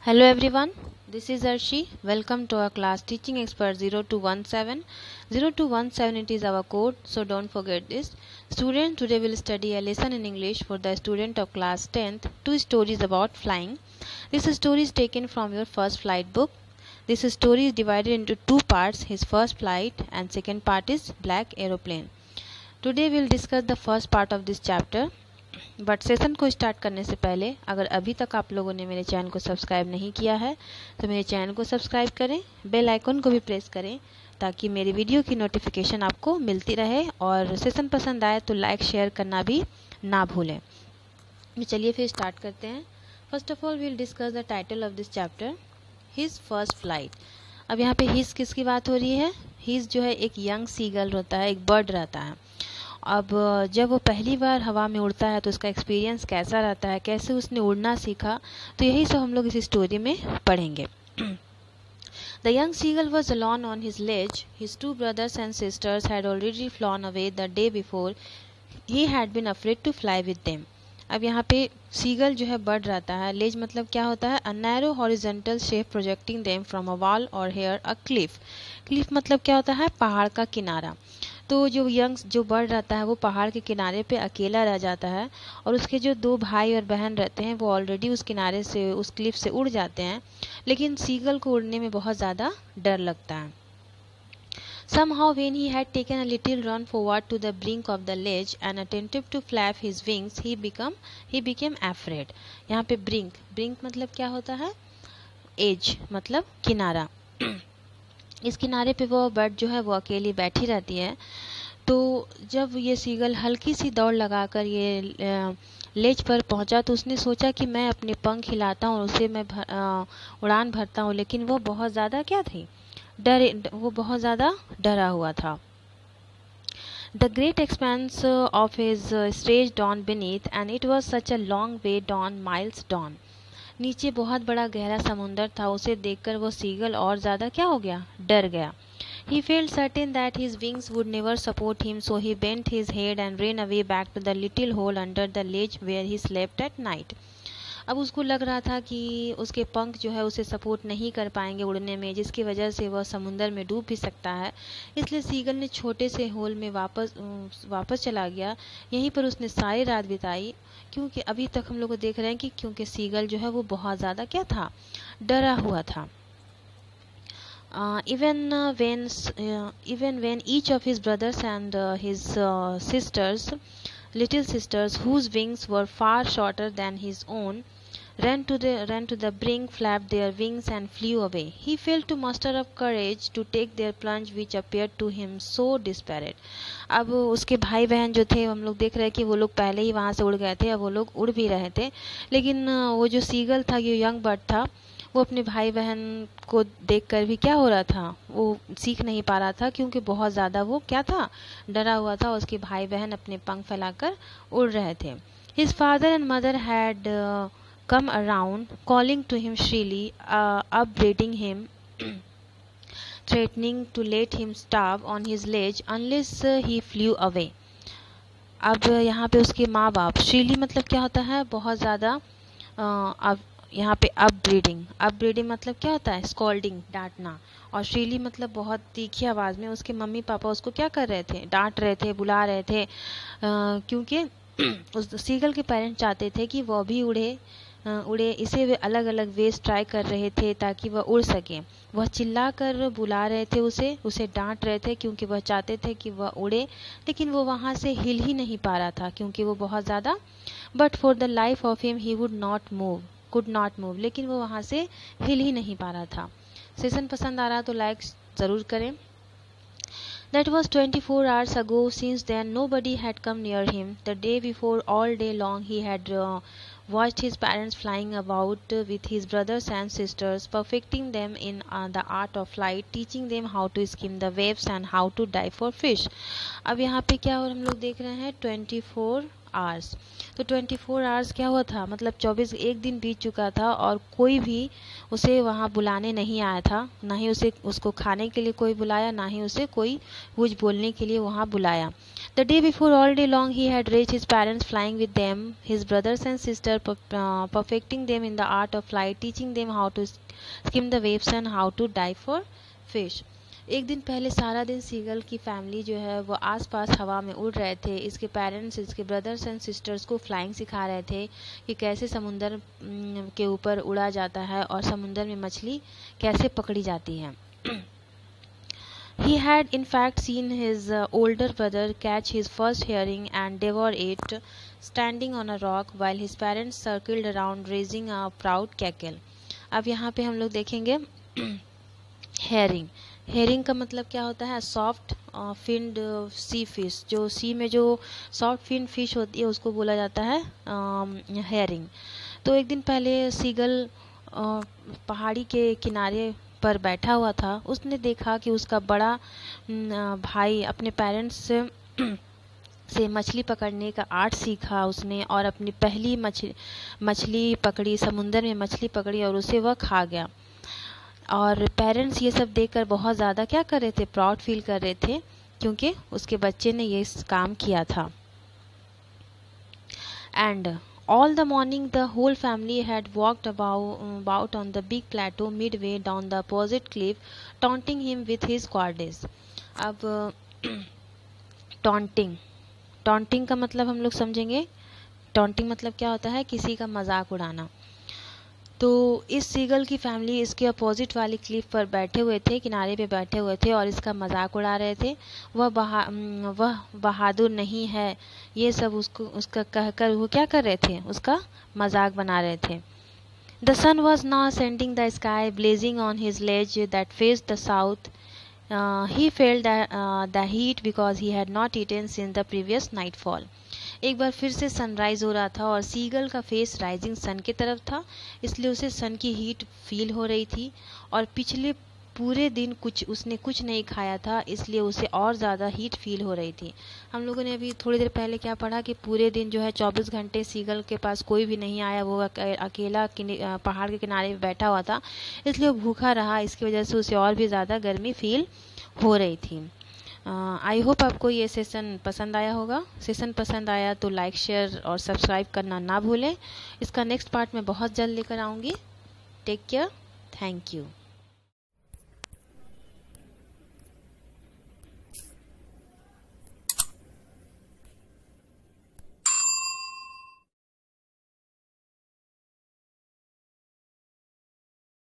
Hello everyone, this is Arshi. Welcome to our class Teaching Expert 0217. 0217 it is our code, so don't forget this. Students, today we'll study a lesson in English for the student of class 10th. Two stories about flying. This story is taken from your first flight book. This story is divided into two parts, his first flight and second part is Black Aeroplane. Today we'll discuss the first part of this chapter. But session को start करने से पहले अगर अभी तक आप लोगों ने मेरे चैनल को सब्सक्राइब नहीं किया है तो मेरे चैनल को सब्सक्राइब करें, बेल आइकन को भी प्रेस करें ताकि मेरी वीडियो की नोटिफिकेशन आपको मिलती रहे और सेशन पसंद आए तो लाइक शेयर करना भी ना भूलें। तो चलिए फिर स्टार्ट करते हैं। First of all we'll discuss the title of this chapter, his first flight. अब यहाँ पे हिज किसकी बात हो रही है? हिज जो है एक यंग सीगल होता है, एक बर्ड रहता है। अब जब वो पहली बार हवा में उड़ता है तो उसका एक्सपीरियंस कैसा रहता है, कैसे उसने उड़ना सीखा, तो यही सब हम लोग इस स्टोरी में पढ़ेंगे। The young seagull was alone on his ledge. His two brothers and sisters had already flown away the day before. He had been afraid to fly with them. अब यहाँ पे सीगल जो है बर्ड रहता है, लेज मतलब क्या होता है? A narrow horizontal shape projecting them from a wall or here a cliff. Cliff मतलब क्या होता है? पहाड़ का किनारा। तो जो बर्ड रहता है वो पहाड़ के किनारे पे अकेला रह जाता है और उसके जो दो भाई और बहन रहते हैं वो ऑलरेडी उस किनारे से, उस क्लिफ से उड़ जाते हैं, लेकिन सीगल को उड़ने में बहुत ज़्यादा डर लगता है। Somehow when he had taken a little run forward to the brink of the ledge and attempted to flap his wings, he became afraid. यहाँ पे brink मतलब क्या होता है? एज मतलब किनारा। इस किनारे पे वो बर्ड जो है वो अकेली बैठी रहती है। तो जब ये सीगल हल्की सी दौड़ लगाकर ये लेज पर पहुंचा तो उसने सोचा कि मैं अपने पंख हिलाता हूँ और उसे मैं उड़ान भरता हूँ, लेकिन वो बहुत ज़्यादा क्या थी? वो बहुत ज़्यादा डरा हुआ था। The great expanse of his stretched on beneath and it was such a long way down, miles down. नीचे बहुत बड़ा गहरा समुंदर था, उसे देखकर वो सीगल और ज़्यादा क्या हो गया? डर गया। He felt certain that his wings would never support him, so he bent his head and ran away back to the little hole under the ledge where he slept at night. अब उसको लग रहा था कि उसके पंख जो है उसे सपोर्ट नहीं कर पाएंगे उड़ने में, जिसकी वजह से वह समुंदर में डूब भी सकता है। इसलिए सीगल ने छोटे से होल में वापस चला गया। यहीं पर उसने सारी रात बिताई, क्योंकि अभी तक हम लोग को देख रहे हैं कि क्योंकि सीगल जो है वो बहुत ज़्यादा क्या था? डरा हुआ था। Even when each of his brothers and his little sisters, whose wings were far shorter than his own, ran to the brink, flapped their wings and flew away. He failed to muster up courage to take their plunge, which appeared to him so desperate. अब उसके भाई बहन जो थे, हम लोग देख रहे हैं कि वो लोग पहले ही वहाँ से उड़ गए थे, अब वो लोग उड़ भी रहे थे, लेकिन वो जो सीगल था, ये यंग बर्ड था, वो अपने भाई बहन को देखकर भी क्या हो रहा था? वो सीख नहीं पा रहा था, क्योंकि बहुत ज़्यादा वो क्या था? डरा हुआ था। उसके भाई बहन अपने पंख फैलाकर उड़ रहे थे। His father and mother had come around, calling to him shrilly, upbraiding him, threatening to let him starve on his ledge unless he flew away. अब यहाँ पे उसके माँ बाप, श्रीली मतलब क्या होता है? बहुत ज़्यादा। अब यहाँ पे अपब्रीडिंग मतलब क्या होता है? स्कॉल्डिंग, डांटना। और श्रीली मतलब बहुत तीखी आवाज़ में उसके मम्मी पापा उसको क्या कर रहे थे? डांट रहे थे, बुला रहे थे, क्योंकि उस सीगल के पेरेंट्स चाहते थे कि वह भी उड़े। इसे वे अलग अलग वेज ट्राई कर रहे थे ताकि वह उड़ सके। वह चिल्ला कर बुला रहे थे, उसे डांट रहे थे, क्योंकि वह चाहते थे कि वह उड़े, लेकिन वो वहाँ से हिल ही नहीं पा रहा था क्योंकि वो बहुत ज़्यादा। But for the life of him he could not move, लेकिन वो वहाँ से हिल ही नहीं पा रहा था। सेशन पसंद आ रहा तो लाइक ज़रूर करें। That was 24 hours ago. Since then, nobody had come near him. The day before, all day long, he had watched his parents flying about with his brothers and sisters, perfecting them in the art of flight, teaching them how to skim the waves and how to dive for fish. अब यहाँ पे क्या और हम लोग देख रहे हैं 24 आवर्स। तो 24 आवर्स क्या हुआ था, मतलब 24 एक दिन बीत चुका था और कोई भी उसे वहाँ बुलाने नहीं आया था, ना ही उसको खाने के लिए कोई बुलाया, ना ही उसे कोई कुछ बोलने के लिए वहाँ बुलाया। The day before, all day long, he had raised his parents, flying with them, his brothers and sisters, perfecting them in the art of flight, teaching them how to skim the waves and how to dive for fish. एक दिन पहले सारा दिन seagull की family जो है वो आसपास हवा में उड़ रहे थे। इसके पेरेंट्स, इसके ब्रदर्स एंड सिस्टर्स को फ्लाइंग सिखा रहे थे कि कैसे समुंदर के ऊपर उड़ा जाता है और समुंदर में मछली कैसे पकड़ी जाती है। He had in fact seen his older brother catch his first herring and devour it, standing on a rock while his parents circled around raising a proud cackle. अब यहाँ पे हम लोग देखेंगे हेरिंग। हेरिंग का मतलब क्या होता है, सॉफ्ट फिन्ड सी फिश। जो सी में जो सॉफ्ट फिन्ड फिश होती है उसको बोला जाता है हेरिंग। तो एक दिन पहले सीगल पहाड़ी के किनारे पर बैठा हुआ था। उसने देखा कि उसका बड़ा भाई अपने पेरेंट्स से मछली पकड़ने का आर्ट सीखा उसने, और अपनी पहली मछली पकड़ी, समुंदर में मछली पकड़ी और उसे वह खा गया। और पेरेंट्स ये सब देखकर बहुत ज़्यादा क्या कर रहे थे, प्राउड फील कर रहे थे, क्योंकि उसके बच्चे ने ये काम किया था। And all the morning the whole family had walked about on the big plateau midway down the opposite cliff, taunting him with his qualities. अब taunting का मतलब हम लोग समझेंगे। taunting मतलब क्या होता है, किसी का मजाक उड़ाना। तो इस सीगल की फैमिली इसके अपोजिट वाली क्लिफ पर बैठे हुए थे, किनारे पे बैठे हुए थे और इसका मजाक उड़ा रहे थे। वह बहादुर नहीं है, ये सब उसका कहकर वो क्या कर रहे थे, उसका मजाक बना रहे थे। The sun was now ascending the sky, blazing on his ledge that faced the south. He felt the heat because he had not eaten since the previous nightfall. एक बार फिर से सनराइज हो रहा था और सीगल का फेस राइजिंग सन की तरफ था, इसलिए उसे सन की हीट फील हो रही थी। और पिछले पूरे दिन उसने कुछ नहीं खाया था, इसलिए उसे और ज़्यादा हीट फील हो रही थी। हम लोगों ने अभी थोड़ी देर पहले क्या पढ़ा कि पूरे दिन जो है 24 घंटे सीगल के पास कोई भी नहीं आया, वो अकेला पहाड़ के किनारे बैठा हुआ था, इसलिए वो भूखा रहा। इसकी वजह से उसे और भी ज़्यादा गर्मी फील हो रही थी। आई होप आपको ये सेशन पसंद आया होगा। सेशन पसंद आया तो लाइक, शेयर और सब्सक्राइब करना ना भूलें। इसका नेक्स्ट पार्ट मैं बहुत जल्द लेकर आऊँगी। Take care, thank you.